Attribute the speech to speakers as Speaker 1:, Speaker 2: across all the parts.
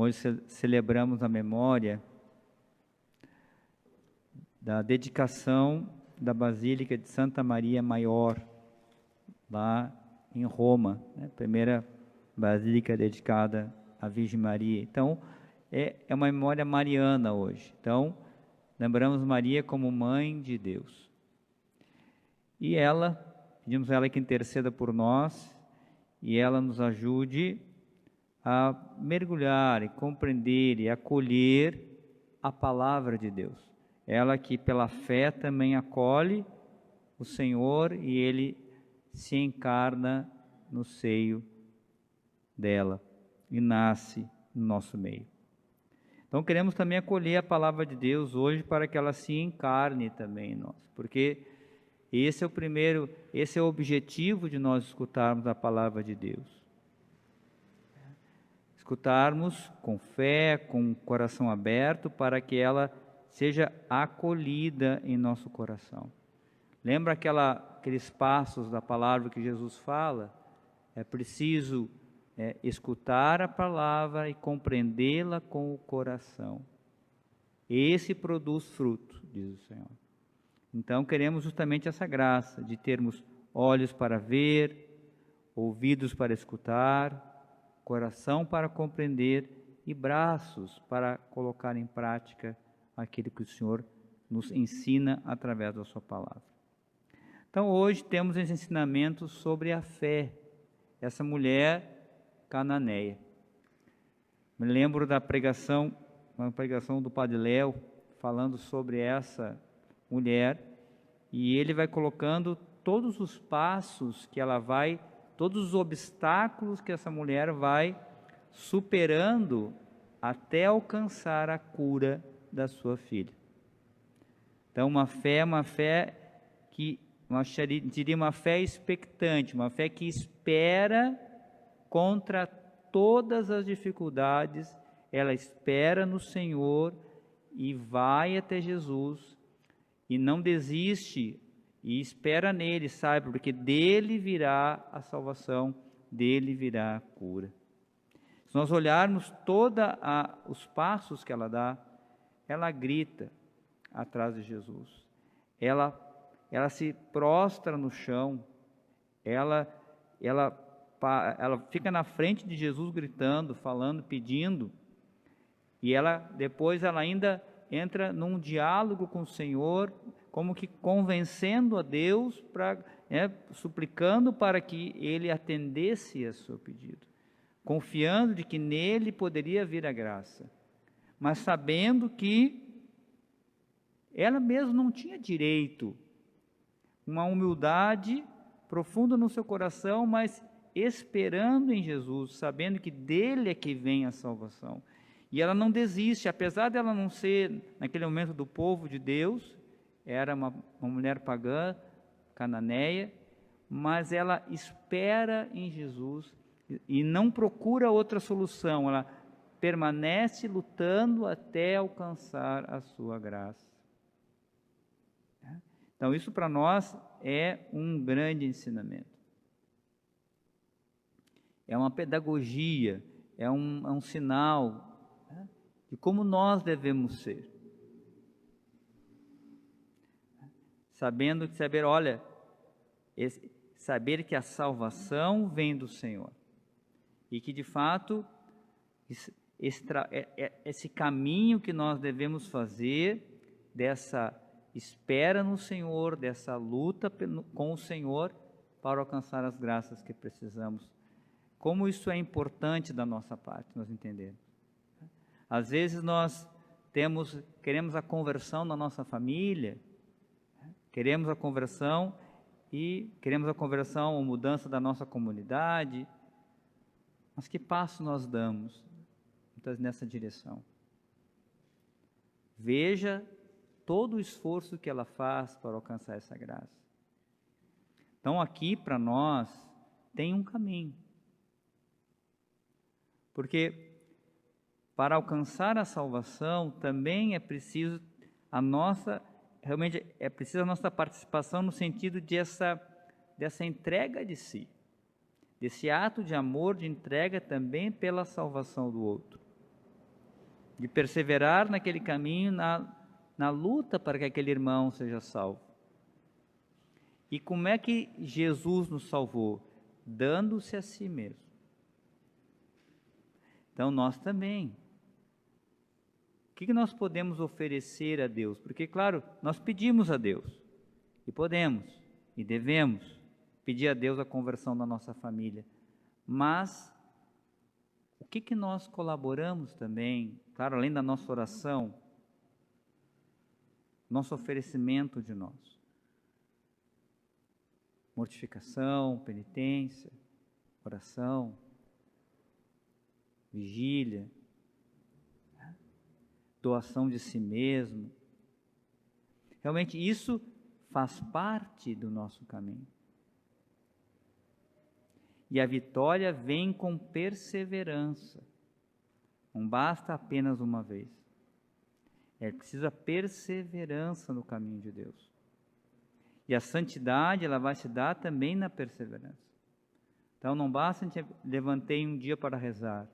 Speaker 1: Hoje celebramos a memória da dedicação da Basílica de Santa Maria Maior, lá em Roma, né? Primeira basílica dedicada à Virgem Maria. Então, é uma memória mariana hoje. Então, lembramos Maria como mãe de Deus. E ela, pedimos a ela que interceda por nós, e ela nos ajude a mergulhar e compreender e acolher a palavra de Deus. Ela que pela fé também acolhe o Senhor e Ele se encarna no seio dela e nasce no nosso meio. Então queremos também acolher a palavra de Deus hoje para que ela se encarne também em nós, porque esse é o objetivo de nós escutarmos a palavra de Deus. Escutarmos com fé, com o coração aberto, para que ela seja acolhida em nosso coração. Lembra aqueles passos da palavra que Jesus fala? É preciso escutar a palavra e compreendê-la com o coração. Esse produz fruto, diz o Senhor. Então queremos justamente essa graça de termos olhos para ver, ouvidos para escutar, coração para compreender e braços para colocar em prática aquilo que o Senhor nos ensina através da sua palavra. Então hoje temos esse ensinamento sobre a fé, essa mulher cananeia. Me lembro da uma pregação do Padre Léo, falando sobre essa mulher, e ele vai colocando todos os passos que ela vai, todos os obstáculos que essa mulher vai superando até alcançar a cura da sua filha. Então uma fé que, nós diríamos, uma fé expectante, uma fé que espera contra todas as dificuldades, ela espera no Senhor e vai até Jesus e não desiste e espera nele, sabe, porque dele virá a salvação, dele virá a cura. Se nós olharmos os passos que ela dá, ela grita atrás de Jesus, ela se prostra no chão, ela fica na frente de Jesus gritando, falando, pedindo, e depois ela ainda entra num diálogo com o Senhor, como que convencendo a Deus, suplicando para que Ele atendesse a seu pedido, confiando de que nele poderia vir a graça, mas sabendo que ela mesma não tinha direito, uma humildade profunda no seu coração, mas esperando em Jesus, sabendo que dele é que vem a salvação. E ela não desiste, apesar dela não ser, naquele momento, do povo de Deus, era uma mulher pagã, cananeia, mas ela espera em Jesus e não procura outra solução, ela permanece lutando até alcançar a sua graça. Então isso para nós é um grande ensinamento. É uma pedagogia, é um sinal de como nós devemos ser. Saber que a salvação vem do Senhor. E que de fato, esse caminho que nós devemos fazer, dessa espera no Senhor, dessa luta com o Senhor, para alcançar as graças que precisamos. Como isso é importante da nossa parte, nós entendemos. Às vezes nós queremos a conversão na nossa família, queremos a conversão ou mudança da nossa comunidade, mas que passo nós damos nessa direção? Veja todo o esforço que ela faz para alcançar essa graça. Então aqui para nós tem um caminho, porque para alcançar a salvação também é preciso a nossa participação no sentido dessa entrega de si, desse ato de amor, de entrega também pela salvação do outro. de perseverar naquele caminho, na luta para que aquele irmão seja salvo. E como é que Jesus nos salvou? Dando-se a si mesmo. Então nós também. O que nós podemos oferecer a Deus? Porque, claro, nós pedimos a Deus, e podemos, e devemos pedir a Deus a conversão da nossa família. Mas, o que nós colaboramos também, claro, além da nossa oração, nosso oferecimento de nós? Mortificação, penitência, oração, vigília, doação de si mesmo. Realmente isso faz parte do nosso caminho. E a vitória vem com perseverança. Não basta apenas uma vez. É preciso perseverança no caminho de Deus. E a santidade, ela vai se dar também na perseverança. Então não basta a gente levantei um dia para rezar.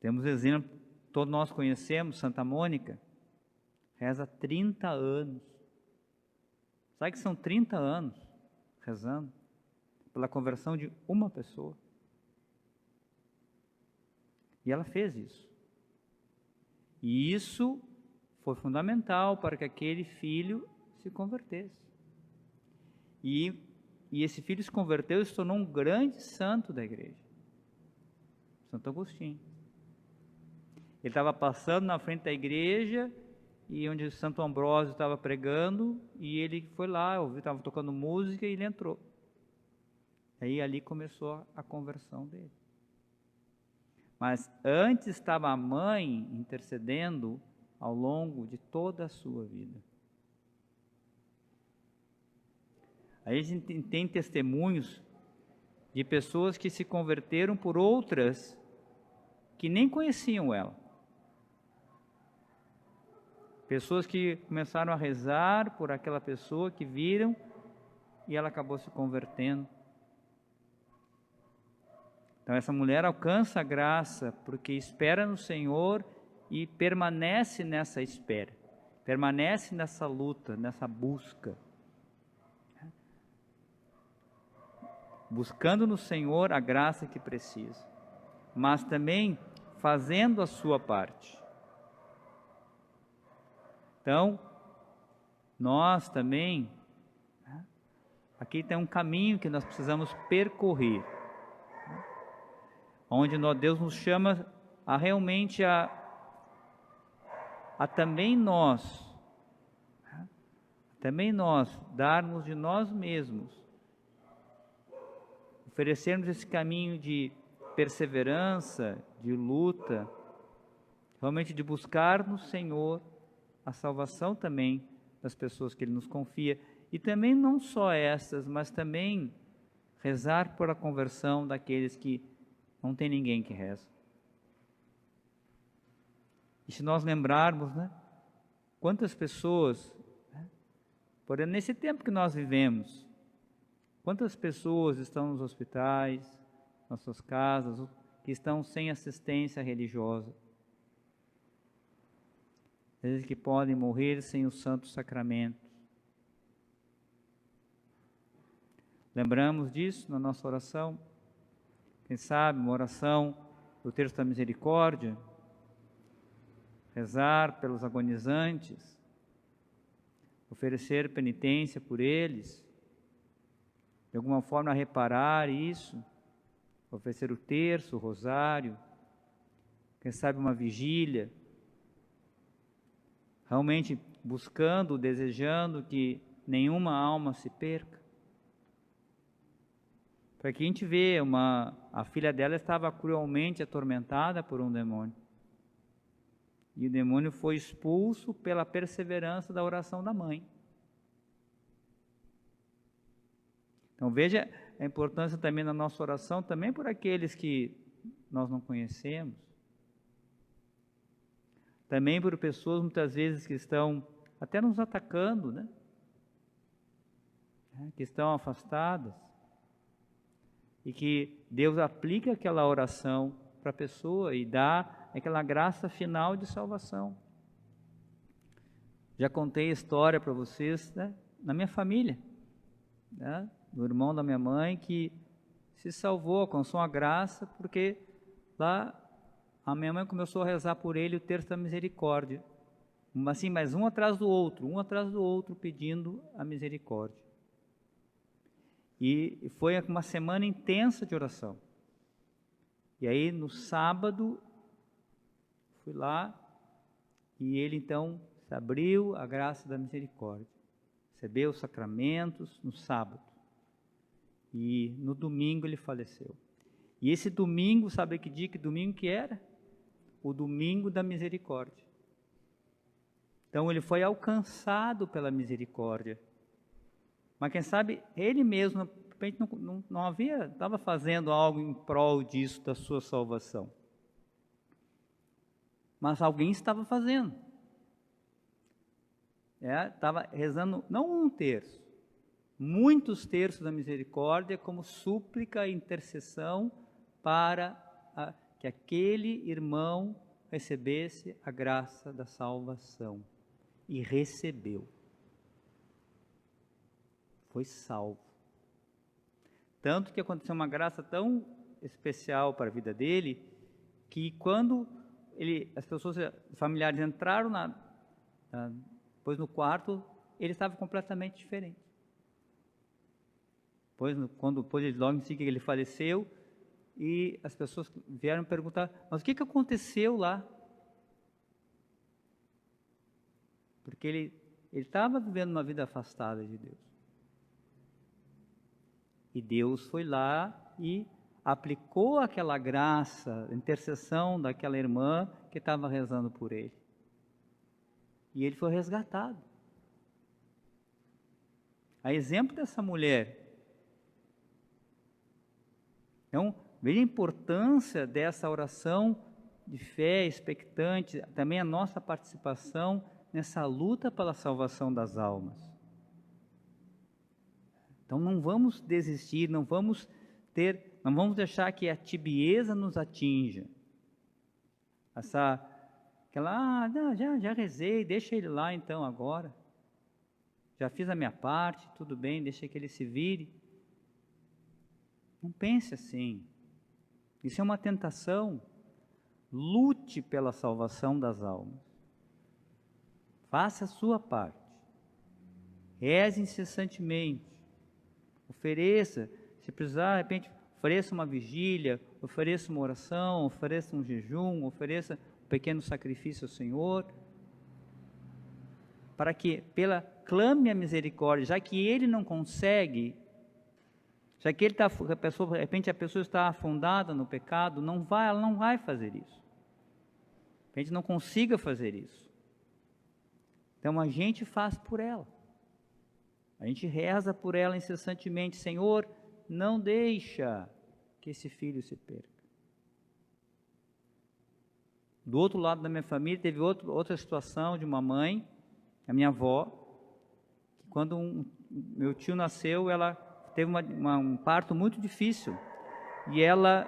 Speaker 1: Temos exemplo, todos nós conhecemos, Santa Mônica, reza 30 anos. Sabe que são 30 anos rezando pela conversão de uma pessoa? E ela fez isso. E isso foi fundamental para que aquele filho se convertesse. E esse filho se converteu e se tornou um grande santo da igreja. Santo Agostinho. Ele estava passando na frente da igreja, e onde Santo Ambrósio estava pregando, e ele foi lá, ouviu, estava tocando música, e ele entrou. Aí ali começou a conversão dele. Mas antes estava a mãe intercedendo ao longo de toda a sua vida. Aí a gente tem testemunhos de pessoas que se converteram por outras que nem conheciam ela. Pessoas que começaram a rezar por aquela pessoa que viram e ela acabou se convertendo. Então essa mulher alcança a graça porque espera no Senhor e permanece nessa espera, permanece nessa luta, nessa busca. Buscando no Senhor a graça que precisa, mas também fazendo a sua parte. Então, nós também, aqui tem um caminho que nós precisamos percorrer, onde Deus nos chama a realmente a também nós darmos de nós mesmos, oferecermos esse caminho de perseverança, de luta, realmente de buscar no Senhor a salvação também das pessoas que Ele nos confia, e também não só essas, mas também rezar por a conversão daqueles que não tem ninguém que reza. E se nós lembrarmos, quantas pessoas, por exemplo, nesse tempo que nós vivemos, quantas pessoas estão nos hospitais, nas suas casas, que estão sem assistência religiosa, às vezes que podem morrer sem os santos sacramentos. Lembramos disso na nossa oração? Quem sabe uma oração do Terço da Misericórdia, rezar pelos agonizantes, oferecer penitência por eles, de alguma forma reparar isso, oferecer o terço, o rosário, quem sabe uma vigília, realmente buscando, desejando que nenhuma alma se perca. Para que a gente vê, a filha dela estava cruelmente atormentada por um demônio. E o demônio foi expulso pela perseverança da oração da mãe. Então veja a importância também da nossa oração, também por aqueles que nós não conhecemos. Também por pessoas muitas vezes que estão até nos atacando, que estão afastadas. E que Deus aplica aquela oração para a pessoa e dá aquela graça final de salvação. Já contei a história para vocês, né, na minha família, né, do irmão da minha mãe que se salvou, alcançou a graça, porque lá a minha mãe começou a rezar por ele o terço da misericórdia. Assim, mas um atrás do outro, pedindo a misericórdia. E foi uma semana intensa de oração. E aí, no sábado, fui lá, e ele então se abriu a graça da misericórdia. Recebeu os sacramentos no sábado. E no domingo ele faleceu. E esse domingo, sabe que domingo que era? O domingo da misericórdia. Então ele foi alcançado pela misericórdia. Mas quem sabe ele mesmo, de repente, não estava fazendo algo em prol disso, da sua salvação. Mas alguém estava fazendo. Estava rezando não um terço, muitos terços da misericórdia como súplica e intercessão para que aquele irmão recebesse a graça da salvação. E recebeu. Foi salvo. Tanto que aconteceu uma graça tão especial para a vida dele, que quando as pessoas familiares entraram depois no quarto, ele estava completamente diferente. Depois logo em seguida ele faleceu, e as pessoas vieram perguntar, mas o que aconteceu lá? Porque ele estava vivendo uma vida afastada de Deus. E Deus foi lá e aplicou aquela graça, a intercessão daquela irmã que estava rezando por ele. E ele foi resgatado. A exemplo dessa mulher. Então, veja a importância dessa oração de fé expectante, também a nossa participação nessa luta pela salvação das almas. Então não vamos desistir, não vamos deixar que a tibieza nos atinja. Já rezei, deixa ele lá então agora. Já fiz a minha parte, tudo bem, deixa que ele se vire. Não pense assim. Isso é uma tentação. Lute pela salvação das almas. Faça a sua parte. Reze incessantemente. Ofereça, se precisar, de repente, ofereça uma vigília, ofereça uma oração, ofereça um jejum, ofereça um pequeno sacrifício ao Senhor, para que, clame a misericórdia, já que ele não consegue, já que de repente a pessoa está afundada no pecado, ela não vai fazer isso. A gente não consiga fazer isso. Então a gente faz por ela. A gente reza por ela incessantemente. Senhor, não deixa que esse filho se perca. Do outro lado da minha família, teve outra situação de uma mãe, a minha avó, que quando meu tio nasceu, ela teve um parto muito difícil. E ela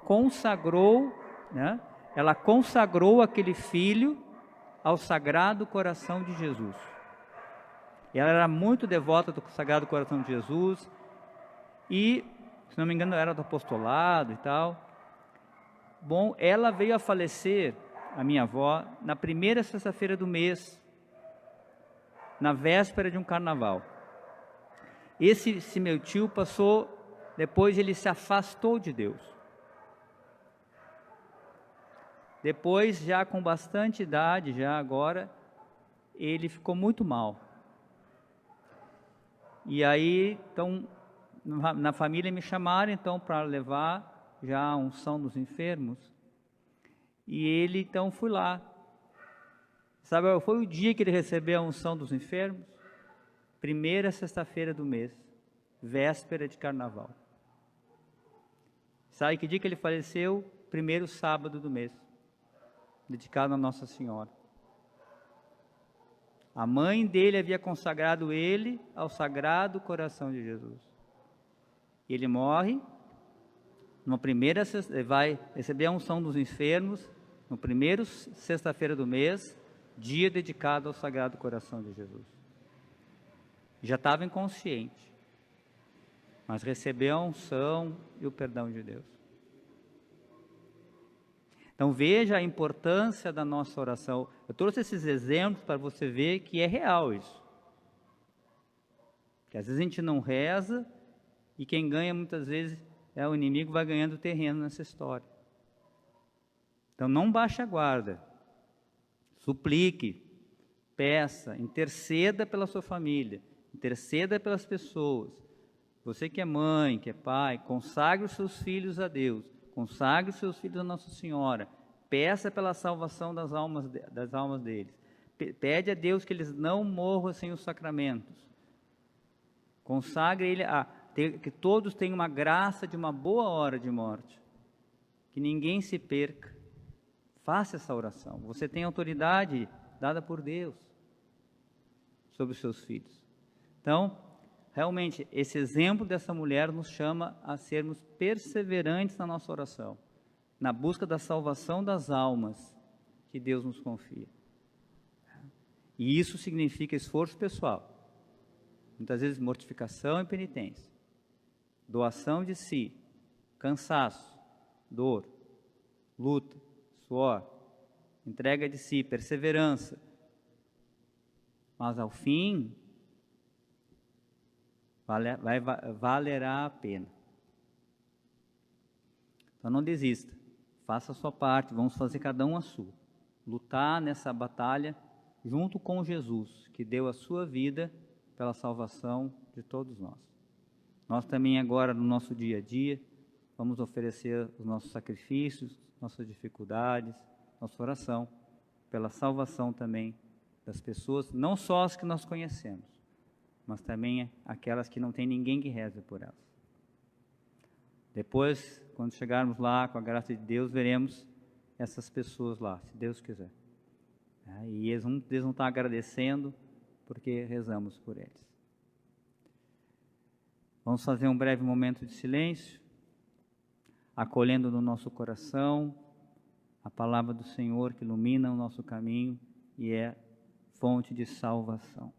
Speaker 1: consagrou, né? Ela consagrou aquele filho ao Sagrado Coração de Jesus. Ela era muito devota do Sagrado Coração de Jesus e, se não me engano, era do apostolado e tal. Bom, ela veio a falecer, a minha avó, na primeira sexta-feira do mês, na véspera de um carnaval. Esse meu tio depois ele se afastou de Deus. Depois, já com bastante idade, já agora, ele ficou muito mal. E aí, então, na família me chamaram, então, para levar já a unção dos enfermos. E ele, então, fui lá. Sabe, foi o dia que ele recebeu a unção dos enfermos? Primeira sexta-feira do mês, véspera de carnaval. Sabe que dia que ele faleceu? Primeiro sábado do mês, dedicado a Nossa Senhora. A mãe dele havia consagrado ele ao Sagrado Coração de Jesus. Ele morre Ele vai receber a unção dos enfermos no primeiro sexta-feira do mês, dia dedicado ao Sagrado Coração de Jesus. Já estava inconsciente, mas recebeu a unção e o perdão de Deus. Então veja a importância da nossa oração. Eu trouxe esses exemplos para você ver que é real isso. Que às vezes a gente não reza e quem ganha muitas vezes é o inimigo, vai ganhando terreno nessa história. Então não baixe a guarda. Suplique, peça, interceda pela sua família, interceda pelas pessoas. Você que é mãe, que é pai, consagre os seus filhos a Deus, consagre os seus filhos a Nossa Senhora, peça pela salvação das almas deles. Pede a Deus que eles não morram sem os sacramentos. Consagre ele que todos tenham uma graça de uma boa hora de morte, que ninguém se perca. Faça essa oração. Você tem autoridade dada por Deus sobre os seus filhos. Então, realmente, esse exemplo dessa mulher nos chama a sermos perseverantes na nossa oração, na busca da salvação das almas que Deus nos confia. E isso significa esforço pessoal, muitas vezes mortificação e penitência, doação de si, cansaço, dor, luta, suor, entrega de si, perseverança. Mas ao fim, valerá a pena. Então não desista, faça a sua parte, vamos fazer cada um a sua. Lutar nessa batalha junto com Jesus, que deu a sua vida pela salvação de todos nós. Nós também agora, no nosso dia a dia, vamos oferecer os nossos sacrifícios, nossas dificuldades, nossa oração, pela salvação também das pessoas, não só as que nós conhecemos, mas também aquelas que não tem ninguém que reze por elas. Depois, quando chegarmos lá, com a graça de Deus, veremos essas pessoas lá, se Deus quiser. E eles vão estar agradecendo porque rezamos por eles. Vamos fazer um breve momento de silêncio, acolhendo no nosso coração a palavra do Senhor que ilumina o nosso caminho e é fonte de salvação.